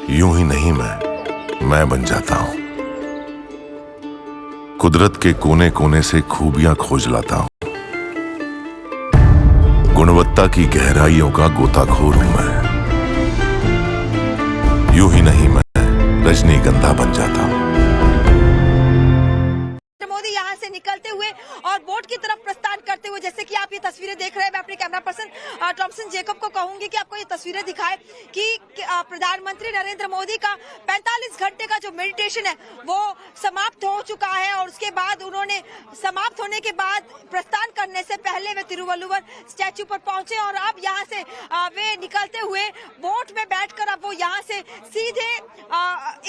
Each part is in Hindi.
यूं ही नहीं मैं बन जाता हूं। कुदरत के कोने कोने से खूबियां खोज लाता हूं। गुणवत्ता की गहराइयों का गोताखोर हूं मैं। यूं ही नहीं मैं रजनीगंधा बन जाता हूं। मोदी यहाँ से निकलते हुए और बोट की तरफ प्रस्थान करते हुए, जैसे कि आप ये तस्वीरें देख रहे हैं, मैं अपने कैमरा पर्सन टॉमसन जेकब को कहूंगी कि आपको ये तस्वीरें दिखाए कि प्रधानमंत्री नरेंद्र मोदी का 45 घंटे का जो मेडिटेशन है वो समाप्त हो चुका है। और उसके बाद उन्होंने समाप्त होने के बाद प्रस्थान करने से पहले वे तिरुवल्लुवर स्टैच्यू पर पहुंचे और अब यहाँ से वे निकलते हुए बोट में बैठकर अब वो यहाँ से सीधे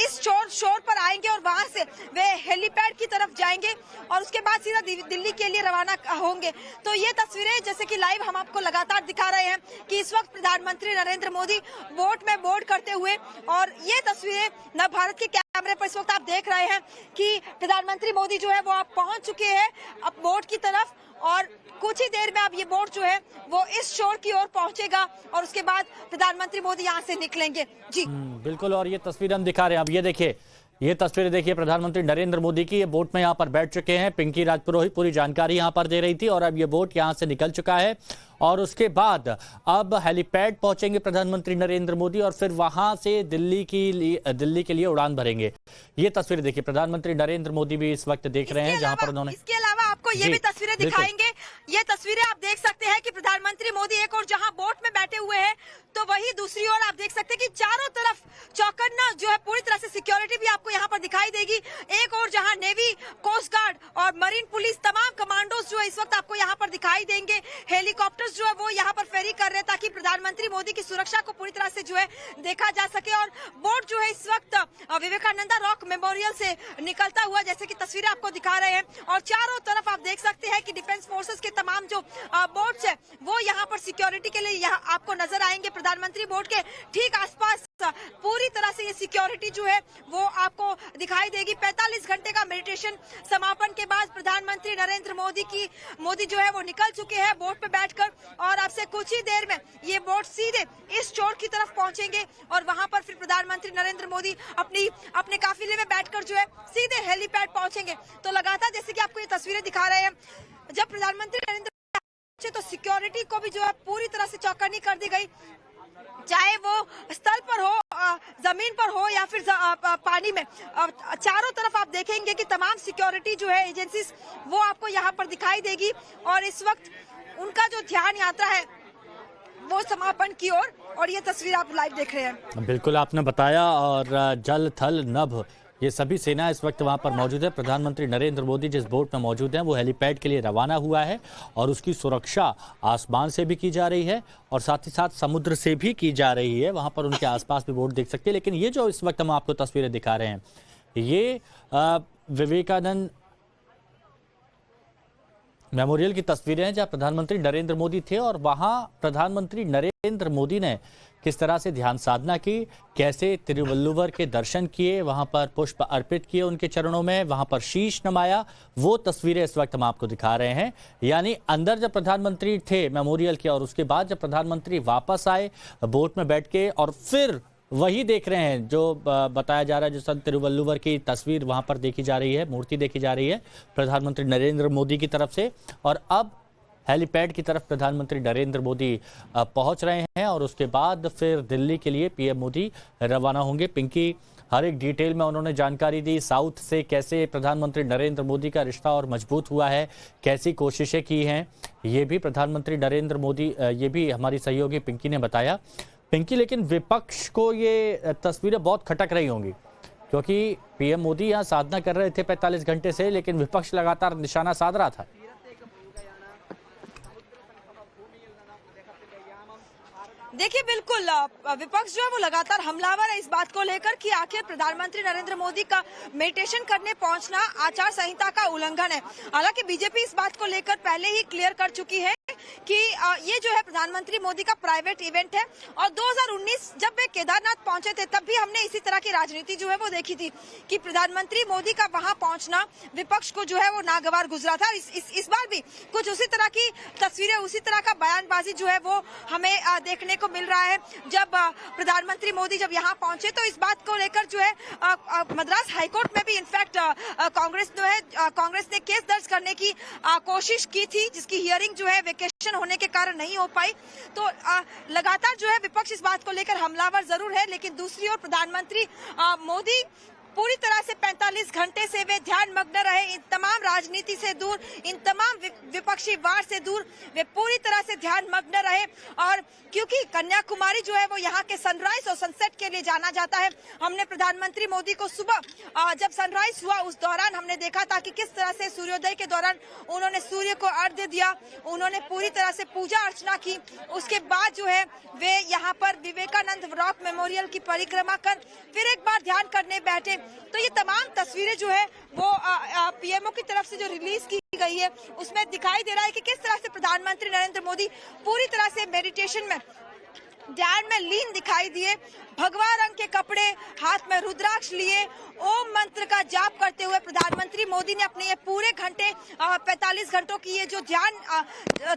इस शोर पर आएंगे और वहां से वे हेलीपैड की तरफ जाएंगे और उसके बाद सीधा दिल्ली के लिए रवाना होंगे। तो ये तस्वीरें जैसे कि लाइव हम आपको लगातार दिखा रहे हैं कि इस वक्त प्रधानमंत्री नरेंद्र मोदी बोट में बोर्ड करते हुए, और ये तस्वीरें नव भारत के कैमरे पर इस वक्त आप देख रहे हैं कि प्रधानमंत्री मोदी जो है वो आप पहुंच चुके हैं अब बोट की तरफ, और कुछ ही देर में अब ये बोट जो है वो इस शोर की ओर पहुंचेगा और उसके बाद प्रधानमंत्री मोदी यहाँ से निकलेंगे। जी बिल्कुल, और ये तस्वीर हम दिखा रहे हैं। अब ये देखिए, ये तस्वीरें देखिए प्रधानमंत्री नरेंद्र मोदी की। ये बोट में यहाँ पर बैठ चुके हैं। पिंकी राजपुरोहित पूरी जानकारी यहाँ पर दे रही थी और अब ये बोट यहाँ से निकल चुका है और उसके बाद अब हेलीपैड पहुंचेंगे प्रधानमंत्री नरेंद्र मोदी और फिर वहां से दिल्ली के लिए उड़ान भरेंगे। ये तस्वीरें देखिए, प्रधानमंत्री नरेंद्र मोदी भी इस वक्त देख रहे हैं जहां पर उन्होंने, इसके अलावा आपको ये भी तस्वीरें दिखाएंगे। ये तस्वीरें आप देख सकते हैं कि प्रधानमंत्री मोदी एक और जहां बोट में बैठे हुए हैं तो वही दूसरी ओर आप देख सकते हैं कि चारों तरफ चौकन्ना जो है पूरी तरह से सिक्योरिटी भी आपको यहाँ पर दिखाई देगी। एक और जहां नेवी, कोस्ट गार्ड और मरीन पुलिस तमाम कमांडोज जो है इस वक्त आपको यहाँ पर दिखाई देंगे। हेलीकॉप्टर्स जो है वो यहाँ पर फेरी कर रहे हैं ताकि प्रधानमंत्री मोदी की सुरक्षा को पूरी तरह से जो है देखा जा सके। और बोट जो है इस वक्त विवेकानंदा रॉक मेमोरियल से निकलता हुआ जैसे कि तस्वीरें आपको दिखा रहे हैं और चारों तरफ आप देख सकते हैं कि डिफेंस फोर्सेस के तमाम जो बोट्स है वो यहाँ पर सिक्योरिटी के लिए यहाँ आपको नजर आएंगे। प्रधानमंत्री बोट के ठीक आसपास पूरी तरह से ये सिक्योरिटी जो है वो आपको दिखाई देगी। 45 घंटे का मेडिटेशन समापन के बाद प्रधानमंत्री नरेंद्र मोदी जो है वो निकल चुके हैं बोट पे बैठकर और अब से कुछ ही देर में ये बोट सीधे इस चोर की तरफ पहुंचेंगे और वहां पर फिर प्रधानमंत्री नरेंद्र मोदी अपने काफिले में बैठकर जो है सीधे हेलीपैड पहुंचेंगे। तो लगातार जैसे कि आपको ये तस्वीरें दिखा रहे हैं, जब प्रधानमंत्री नरेंद्र मोदी तो सिक्योरिटी को भी जो है पूरी तरह से चौकन्नी कर दी गई, चाहे वो स्थल पर हो, जमीन पर हो या फिर पानी में। चारों तरफ आप देखेंगे कि तमाम सिक्योरिटी जो है एजेंसीज वो आपको यहाँ पर दिखाई देगी और इस वक्त उनका जो ध्यान यात्रा है वो समापन की ओर, और ये तस्वीर आप लाइव देख रहे हैं। बिल्कुल आपने बताया, और जल थल नभ ये सभी सेना इस वक्त वहां पर मौजूद है। प्रधानमंत्री नरेंद्र मोदी जिस बोट में मौजूद हैं वो हेलीपैड के लिए रवाना हुआ है और उसकी सुरक्षा आसमान से भी की जा रही है और साथ ही साथ समुद्र से भी की जा रही है। वहां पर उनके आसपास भी बोट देख सकते हैं। लेकिन ये जो इस वक्त हम आपको तस्वीरें दिखा रहे हैं ये विवेकानंद मेमोरियल की तस्वीरें हैं जहां प्रधानमंत्री नरेंद्र मोदी थे और वहां प्रधानमंत्री नरेंद्र मोदी ने किस तरह से ध्यान साधना की, कैसे तिरुवल्लुवर के दर्शन किए, वहां पर पुष्प अर्पित किए उनके चरणों में, वहां पर शीश नमाया, वो तस्वीरें इस वक्त हम आपको दिखा रहे हैं। यानी अंदर जब प्रधानमंत्री थे मेमोरियल के और उसके बाद जब प्रधानमंत्री वापस आए बोट में बैठ के और फिर वही देख रहे हैं जो बताया जा रहा है, जो संत तिरुवल्लुवर की तस्वीर वहां पर देखी जा रही है, मूर्ति देखी जा रही है प्रधानमंत्री नरेंद्र मोदी की तरफ से। और अब हेलीपैड की तरफ प्रधानमंत्री नरेंद्र मोदी पहुंच रहे हैं और उसके बाद फिर दिल्ली के लिए पीएम मोदी रवाना होंगे। पिंकी हर एक डिटेल में उन्होंने जानकारी दी, साउथ से कैसे प्रधानमंत्री नरेंद्र मोदी का रिश्ता और मजबूत हुआ है, कैसी कोशिशें की हैं, ये भी प्रधानमंत्री नरेंद्र मोदी, ये भी हमारी सहयोगी पिंकी ने बताया। पिंकी, लेकिन विपक्ष को ये तस्वीरें बहुत खटक रही होंगी क्योंकि पीएम मोदी यहाँ साधना कर रहे थे 45 घंटे से, लेकिन विपक्ष लगातार निशाना साध रहा था। देखिए बिल्कुल विपक्ष जो है वो लगातार हमलावर है इस बात को लेकर कि आखिर प्रधानमंत्री नरेंद्र मोदी का मेडिटेशन करने पहुंचना आचार संहिता का उल्लंघन है। हालांकि बीजेपी इस बात को लेकर पहले ही क्लियर कर चुकी है कि ये जो है प्रधानमंत्री मोदी का प्राइवेट इवेंट है और 2019 जब वे केदारनाथ पहुंचे थे तब भी हमने इसी तरह की राजनीति जो है वो देखी थी कि प्रधानमंत्री मोदी का वहां पहुंचना विपक्ष को जो है वो नागवार गुजरा था। इस बार भी कुछ उसी तरह की तस्वीरें, उसी तरह का बयानबाजी जो है वो हमें देखने को मिल रहा है। जब प्रधानमंत्री मोदी जब यहाँ पहुंचे तो इस बात को लेकर जो है मद्रास हाईकोर्ट में भी इनफैक्ट कांग्रेस ने केस दर्ज करने की कोशिश की थी, जिसकी हियरिंग जो है वेकेशन होने के कारण नहीं हो पाई। तो लगातार जो है विपक्ष इस बात को लेकर हमलावर जरूर है, लेकिन दूसरी ओर प्रधानमंत्री मोदी पूरी तरह से 45 घंटे से वे ध्यान मग्न रहे, इन तमाम राजनीति से दूर, इन तमाम विपक्षी वार से दूर वे पूरी तरह से ध्यान मग्न रहे। और क्योंकि कन्याकुमारी जो है वो यहाँ के सनराइज और सनसेट के लिए जाना जाता है। हमने प्रधानमंत्री मोदी को सुबह जब सनराइज हुआ उस दौरान हमने देखा था कि किस तरह से सूर्योदय के दौरान उन्होंने सूर्य को अर्घ्य दिया, उन्होंने पूरी तरह से पूजा अर्चना की। उसके बाद जो है वे यहाँ पर विवेकानंद रॉक मेमोरियल की परिक्रमा कर फिर एक बार ध्यान करने बैठे। तो ये तमाम तस्वीरें जो है वो पीएमओ की तरफ से जो रिलीज की गई है उसमें दिखाई दे रहा है कि किस तरह से प्रधानमंत्री नरेंद्र मोदी पूरी तरह से मेडिटेशन में ध्यान में लीन दिखाई दिए। भगवा रंग के कपड़े, हाथ में रुद्राक्ष लिए, ओम मंत्र का जाप करते हुए प्रधानमंत्री मोदी ने अपने ये पूरे घंटे 45 घंटों की ये जो ध्यान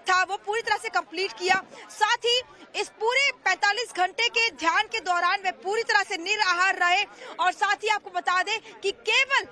था वो पूरी तरह से कंप्लीट किया। साथ ही इस पूरे 45 घंटे के ध्यान के दौरान वे पूरी तरह से निराहार रहे। और साथ ही आपको बता दें कि केवल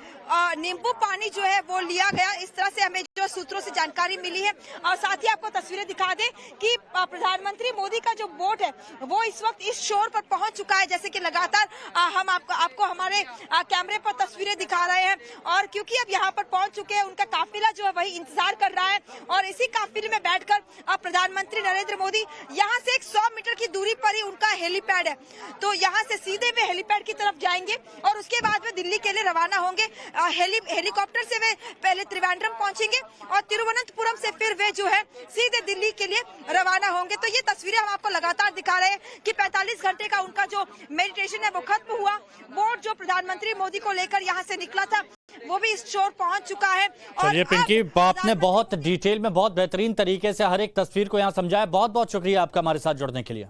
नींबू पानी जो है वो लिया गया, इस तरह से हमें जो सूत्रों से जानकारी मिली है। और साथ ही आपको तस्वीरें दिखा दें कि प्रधानमंत्री मोदी का जो बोट है वो इस वक्त इस शोर पर पहुंच चुका है। जैसे कि लगातार हम आपको हमारे कैमरे पर तस्वीरें दिखा रहे हैं। और क्योंकि अब यहाँ पर पहुंच चुके हैं, उनका काफिला जो है वही इंतजार कर रहा है। और इसी काफिले में बैठकर अब प्रधानमंत्री नरेंद्र मोदी यहाँ से 100 मीटर की दूरी पर ही उनका हेलीपैड है, तो यहाँ से सीधे वे हेलीपैड की तरफ जाएंगे और उसके बाद वे दिल्ली के लिए रवाना होंगे। हेलीकॉप्टर से वे पहले त्रिवेंद्रम पहुंचेंगे और तिरुवनंतपुरम से फिर वे जो है सीधे दिल्ली के लिए रवाना होंगे। तो ये तस्वीरें हम आपको लगातार दिखा रहे हैं कि 45 घंटे का उनका जो मेडिटेशन है वो खत्म हुआ। बोट जो प्रधानमंत्री मोदी को लेकर यहाँ से निकला था वो भी इस शोर पहुंच चुका है। चलिए पिंकी, आपने बहुत डिटेल में, बहुत बेहतरीन तरीके से हर एक तस्वीर को यहाँ समझाया। बहुत बहुत शुक्रिया आपका हमारे साथ जुड़ने के लिए।